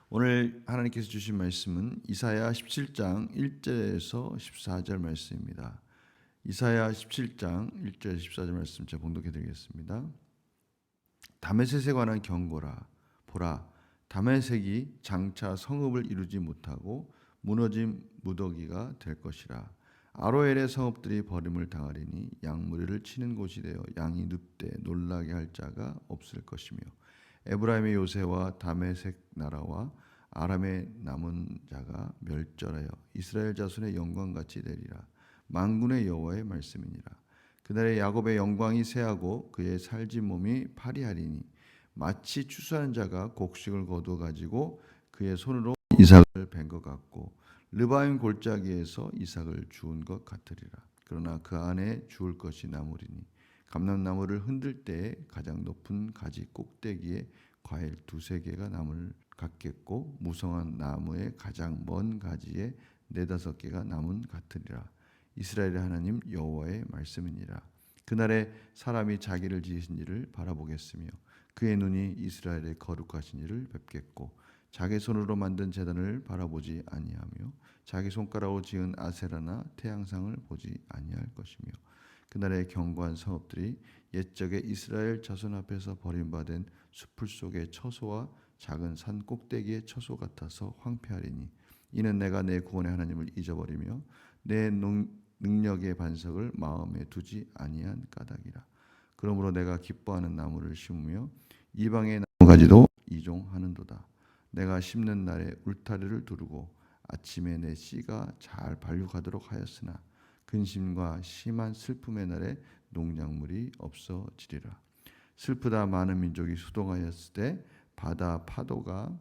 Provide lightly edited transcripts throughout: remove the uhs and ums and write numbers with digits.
오늘 하나님께서 주신 말씀은 이사야 17장 1절에서 14절 말씀입니다. 이사야 17장 1절에서 14절 말씀 제가 봉독해 드리겠습니다. 다메섹에 관한 경고라. 보라, 다메섹이 장차 성읍을 이루지 못하고 무너진 무더기가 될 것이라. 아로엘의 성읍들이 버림을 당하리니 양무리를 치는 곳이 되어 양이 눕되 놀라게 할 자가 없을 것이며, 에브라임의 요새와 다메섹 나라와 아람의 남은 자가 멸절하여 이스라엘 자손의 영광같이 되리라. 만군의 여호와의 말씀이니라. 그날에 야곱의 영광이 쇠하고 그의 살진 몸이 파리하리니, 마치 추수하는 자가 곡식을 거두어 가지고 그의 손으로 이삭을 벤 것 같고 르바임 골짜기에서 이삭을 주운 것 같으리라. 그러나 그 안에 주울 것이 나무리니, 감람나무를 흔들 때에 가장 높은 가지 꼭대기에 과일 두세 개가 나무를 같겠고, 무성한 나무의 가장 먼 가지에 네다섯 개가 나무 같으리라. 이스라엘의 하나님 여호와의 말씀이니라. 그날에 사람이 자기를 지으신 이를 바라보겠으며 그의 눈이 이스라엘의 거룩하신 이를 뵙겠고, 자기 손으로 만든 제단을 바라보지 아니하며 자기 손가락으로 지은 아세라나 태양상을 보지 아니할 것이며, 그날의 견고한 성읍들이 옛적에 이스라엘 자손 앞에서 버림받은 수풀 속의 처소와 작은 산 꼭대기의 처소 같아서 황폐하리니, 이는 내가 내 구원의 하나님을 잊어버리며 내 능력의 반석을 마음에 두지 아니한 까닭이라. 그러므로 내가 기뻐하는 나무를 심으며 이방의 나무가지도 이종하는도다. 내가 심는 날에 울타리를 두르고 아침에 내 씨가 잘 발육하도록 하였으나, 근심과 심한 슬픔의 날에 농작물이 없어지리라. 슬프다 많은 민족이 소동하였을 때 바다 파도가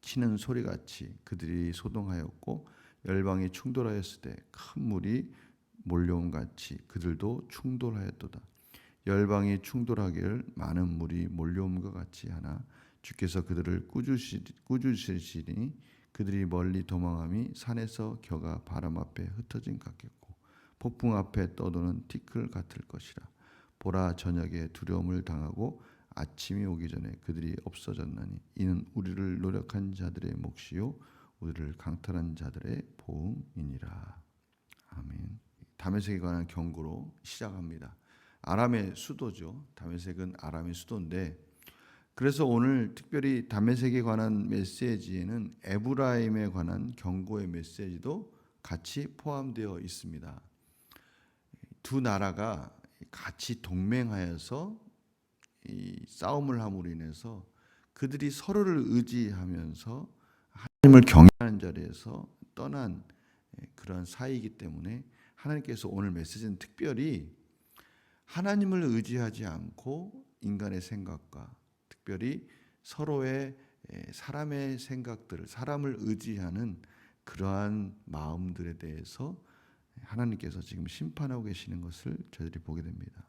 치는 소리같이 그들이 소동하였고, 열방이 충돌하였을 때 큰 물이 몰려온 같이 그들도 충돌하였도다. 열방이 충돌하기를 많은 물이 몰려온 것 같이 하나, 주께서 그들을 꾸짖으시니 그들이 멀리 도망함이 산에서 겨가 바람 앞에 흩어진 같겠고 폭풍 앞에 떠도는 티끌 같을 것이라. 보라, 저녁에 두려움을 당하고 아침이 오기 전에 그들이 없어졌나니, 이는 우리를 노력한 자들의 몫이요 우리를 강탈한 자들의 보응이니라. 아멘. 다메섹에 관한 경고로 시작합니다. 아람의 수도죠. 다메섹은 아람의 수도인데, 그래서 오늘 특별히 다메섹에 관한 메시지에는 에브라임에 관한 경고의 메시지도 같이 포함되어 있습니다. 두 나라가 같이 동맹하여서 이 싸움을 함으로 인해서 그들이 서로를 의지하면서 하나님을 경외하는 자리에서 떠난 그런 사이이기 때문에, 하나님께서 오늘 메시지는 특별히 하나님을 의지하지 않고 인간의 생각과 특별히 서로의 사람의 생각들을, 사람을 의지하는 그러한 마음들에 대해서 하나님께서 지금 심판하고 계시는 것을 저희들이 보게 됩니다.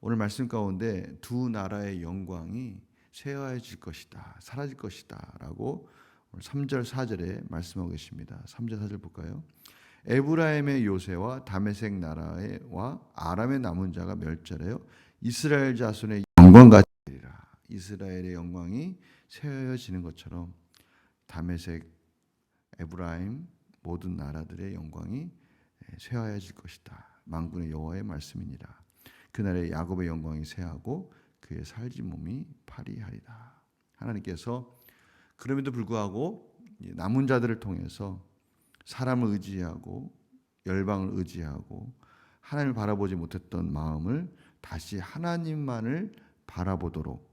오늘 말씀 가운데 두 나라의 영광이 쇠하여질 것이다, 사라질 것이다 라고 3절 4절에 말씀하고 계십니다. 3절 4절 볼까요? 에브라임의 요새와 다메섹 나라와 아람의 남은 자가 멸절하여 이스라엘 자손의 영광같이 되리라. 이스라엘의 영광이 쇠하여지는 것처럼 다메섹, 에브라임 모든 나라들의 영광이 쇠하여질 것이다. 만군의 여호와의 말씀이니라. 그날에 야곱의 영광이 쇠하고 그의 살진 몸이 파리하리라. 하나님께서 그럼에도 불구하고 남은 자들을 통해서 사람을 의지하고 열방을 의지하고 하나님을 바라보지 못했던 마음을 다시 하나님만을 바라보도록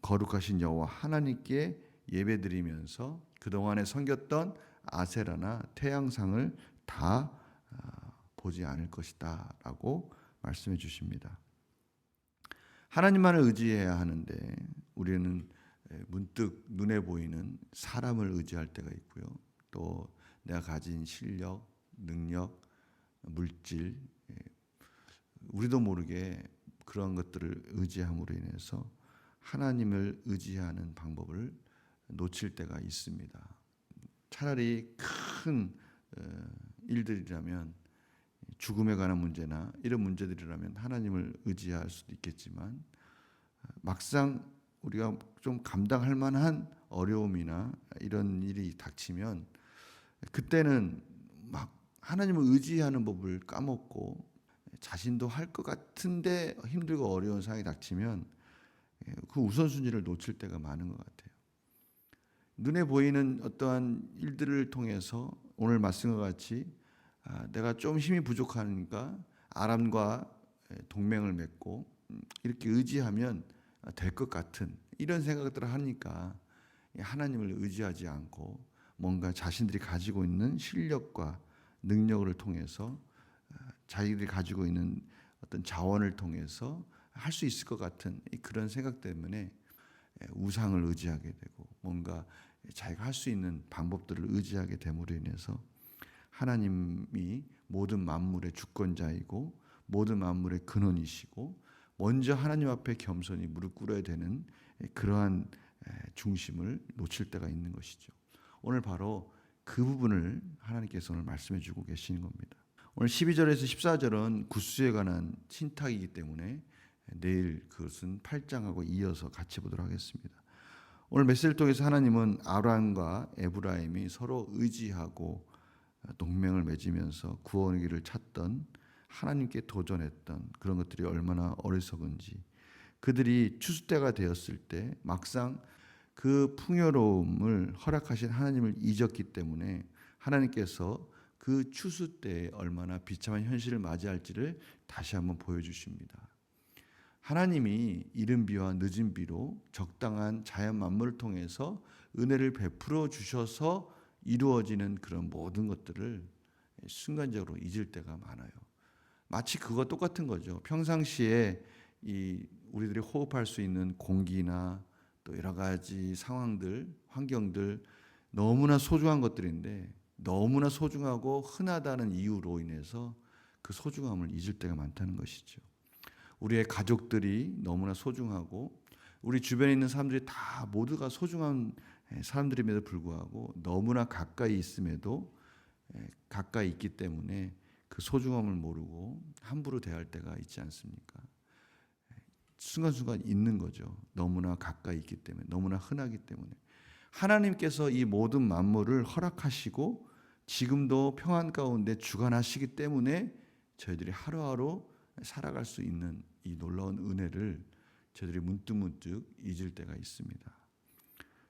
거룩하신 여호와 하나님께 예배드리면서 그동안에 섬겼던 아세라나 태양상을 다 보지 않을 것이다 라고 말씀해 주십니다. 하나님만을 의지해야 하는데 우리는 문득 눈에 보이는 사람을 의지할 때가 있고요. 또 내가 가진 실력, 능력, 물질, 우리도 모르게 그런 것들을 의지함으로 인해서 하나님을 의지하는 방법을 놓칠 때가 있습니다. 차라리 큰 일들이라면, 죽음에 관한 문제나 이런 문제들이라면 하나님을 의지할 수도 있겠지만, 막상 우리가 좀 감당할 만한 어려움이나 이런 일이 닥치면 그때는 막 하나님을 의지하는 법을 까먹고 자신도 할 것 같은데 힘들고 어려운 상황이 닥치면 그 우선순위를 놓칠 때가 많은 것 같아요. 눈에 보이는 어떠한 일들을 통해서 오늘 말씀과 같이 내가 좀 힘이 부족하니까 아람과 동맹을 맺고 이렇게 의지하면 될 것 같은 이런 생각들을 하니까 하나님을 의지하지 않고 뭔가 자신들이 가지고 있는 실력과 능력을 통해서 자기들이 가지고 있는 어떤 자원을 통해서 할 수 있을 것 같은 그런 생각 때문에 우상을 의지하게 되고 뭔가 자기가 할 수 있는 방법들을 의지하게 됨으로 인해서 하나님이 모든 만물의 주권자이고 모든 만물의 근원이시고 먼저 하나님 앞에 겸손히 무릎 꿇어야 되는 그러한 중심을 놓칠 때가 있는 것이죠. 오늘 바로 그 부분을 하나님께서 오늘 말씀해 주고 계시는 겁니다. 오늘 12절에서 14절은 구스에 관한 신탁이기 때문에 내일 그것은 8장하고 이어서 같이 보도록 하겠습니다. 오늘 메시지를 통해서 하나님은 아브라함과 에브라임이 서로 의지하고 동맹을 맺으면서 구원의 길을 찾던 하나님께 도전했던 그런 것들이 얼마나 어리석은지 그들이 추수 때가 되었을 때 막상 그 풍요로움을 허락하신 하나님을 잊었기 때문에 하나님께서 그 추수 때에 얼마나 비참한 현실을 맞이할지를 다시 한번 보여주십니다. 하나님이 이른 비와 늦은 비로 적당한 자연 만물을 통해서 은혜를 베풀어 주셔서 이루어지는 그런 모든 것들을 순간적으로 잊을 때가 많아요. 마치 그거 똑같은 거죠. 평상시에 우리들이 호흡할 수 있는 공기나 또 여러 가지 상황들, 환경들 너무나 소중한 것들인데 너무나 소중하고 흔하다는 이유로 인해서 그 소중함을 잊을 때가 많다는 것이죠. 우리의 가족들이 너무나 소중하고 우리 주변에 있는 사람들이 다 모두가 소중한 사람들임에도 불구하고 너무나 가까이 있음에도 가까이 있기 때문에 그 소중함을 모르고 함부로 대할 때가 있지 않습니까? 순간순간 있는 거죠. 너무나 가까이 있기 때문에, 너무나 흔하기 때문에. 하나님께서 이 모든 만물을 허락하시고 지금도 평안 가운데 주관하시기 때문에 저희들이 하루하루 살아갈 수 있는 이 놀라운 은혜를 저희들이 문득문득 잊을 때가 있습니다.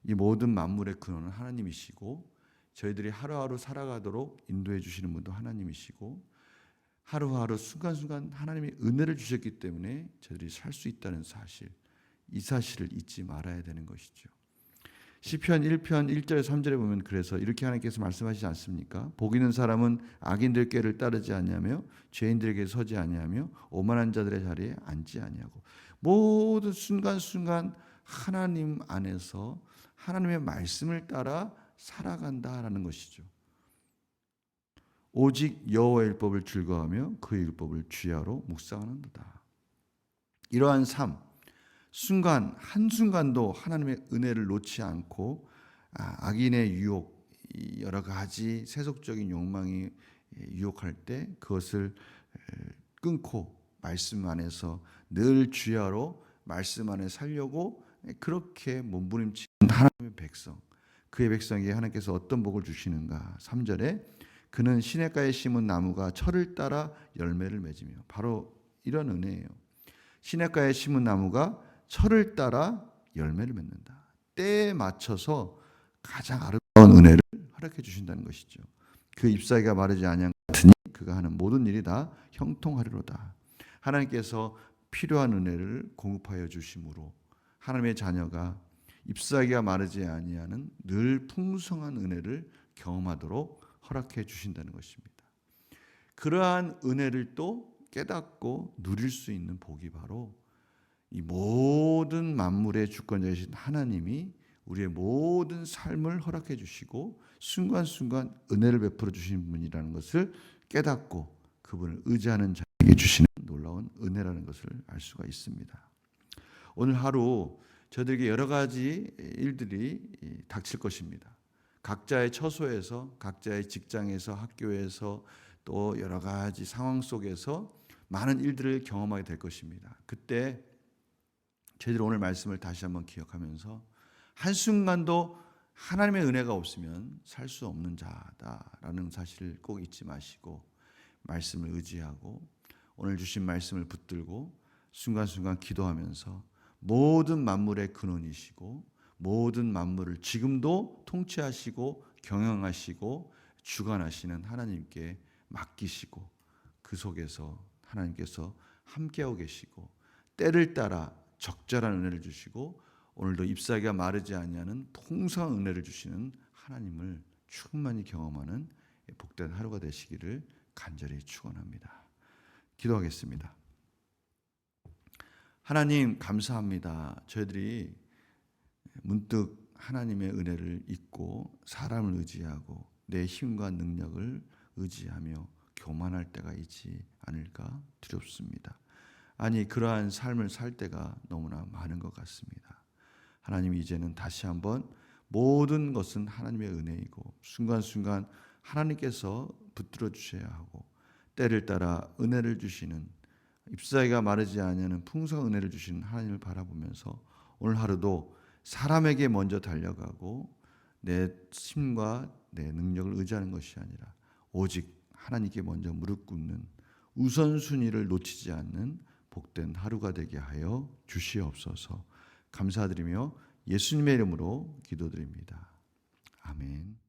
이 모든 만물의 근원은 하나님이시고 저희들이 하루하루 살아가도록 인도해 주시는 분도 하나님이시고 하루하루 순간순간 하나님이 은혜를 주셨기 때문에 저희들이 살 수 있다는 사실, 이 사실을 잊지 말아야 되는 것이죠. 시편 1편 1절에 3절에 보면 그래서 이렇게 하나님께서 말씀하시지 않습니까? 복 있는 사람은 악인들 꾀를 따르지 아니하며 죄인들에게 서지 아니하며 오만한 자들의 자리에 앉지 아니하고 모든 순간순간 하나님 안에서 하나님의 말씀을 따라 살아간다라는 것이죠. 오직 여호와의 율법을 즐거워하며 그의 율법을 주야로 묵상하는도다. 이러한 삶, 순간 한순간도 하나님의 은혜를 놓지 않고 악인의 유혹, 여러 가지 세속적인 욕망이 유혹할 때 그것을 끊고 말씀 안에서 늘 주야로 말씀 안에 살려고 그렇게 몸부림치는 하나님의 백성, 그의 백성에게 하나님께서 어떤 복을 주시는가. 3절에 그는 시냇가에 심은 나무가 철을 따라 열매를 맺으며, 바로 이런 은혜예요. 시냇가에 심은 나무가 철을 따라 열매를 맺는다. 때에 맞춰서 가장 아름다운 은혜를 허락해 주신다는 것이죠. 그 잎사귀가 마르지 아니한 같으니 그가 하는 모든 일이 다 형통하리로다. 하나님께서 필요한 은혜를 공급하여 주심으로 하나님의 자녀가 잎사귀가 마르지 아니하는 늘 풍성한 은혜를 경험하도록 허락해 주신다는 것입니다. 그러한 은혜를 또 깨닫고 누릴 수 있는 복이 바로 이 모든 만물의 주권자이신 하나님이 우리의 모든 삶을 허락해 주시고 순간순간 은혜를 베풀어 주시는 분이라는 것을 깨닫고 그분을 의지하는 자에게 주시는 놀라운 은혜라는 것을 알 수가 있습니다. 오늘 하루 저들에게 여러 가지 일들이 닥칠 것입니다. 각자의 처소에서, 각자의 직장에서, 학교에서 또 여러 가지 상황 속에서 많은 일들을 경험하게 될 것입니다. 그때 저희들 오늘 말씀을 다시 한번 기억하면서 한순간도 하나님의 은혜가 없으면 살 수 없는 자다라는 사실을 꼭 잊지 마시고 말씀을 의지하고 오늘 주신 말씀을 붙들고 순간순간 기도하면서 모든 만물의 근원이시고 모든 만물을 지금도 통치하시고 경영하시고 주관하시는 하나님께 맡기시고 그 속에서 하나님께서 함께하고 계시고 때를 따라 적절한 은혜를 주시고 오늘도 잎사귀가 마르지 아니하는 풍성한 은혜를 주시는 하나님을 충만히 경험하는 복된 하루가 되시기를 간절히 축원합니다. 기도하겠습니다. 하나님 감사합니다. 저희들이 문득 하나님의 은혜를 잊고 사람을 의지하고 내 힘과 능력을 의지하며 교만할 때가 있지 않을까 두렵습니다. 아니 그러한 삶을 살 때가 너무나 많은 것 같습니다. 하나님 이제는 다시 한번 모든 것은 하나님의 은혜이고 순간순간 하나님께서 붙들어 주셔야 하고 때를 따라 은혜를 주시는 잎사귀가 마르지 아니하는 풍성한 은혜를 주시는 하나님을 바라보면서 오늘 하루도 사람에게 먼저 달려가고 내 힘과 내 능력을 의지하는 것이 아니라 오직 하나님께 먼저 무릎 꿇는 우선순위를 놓치지 않는 복된 하루가 되게 하여 주시옵소서. 감사드리며 예수님의 이름으로 기도드립니다. 아멘.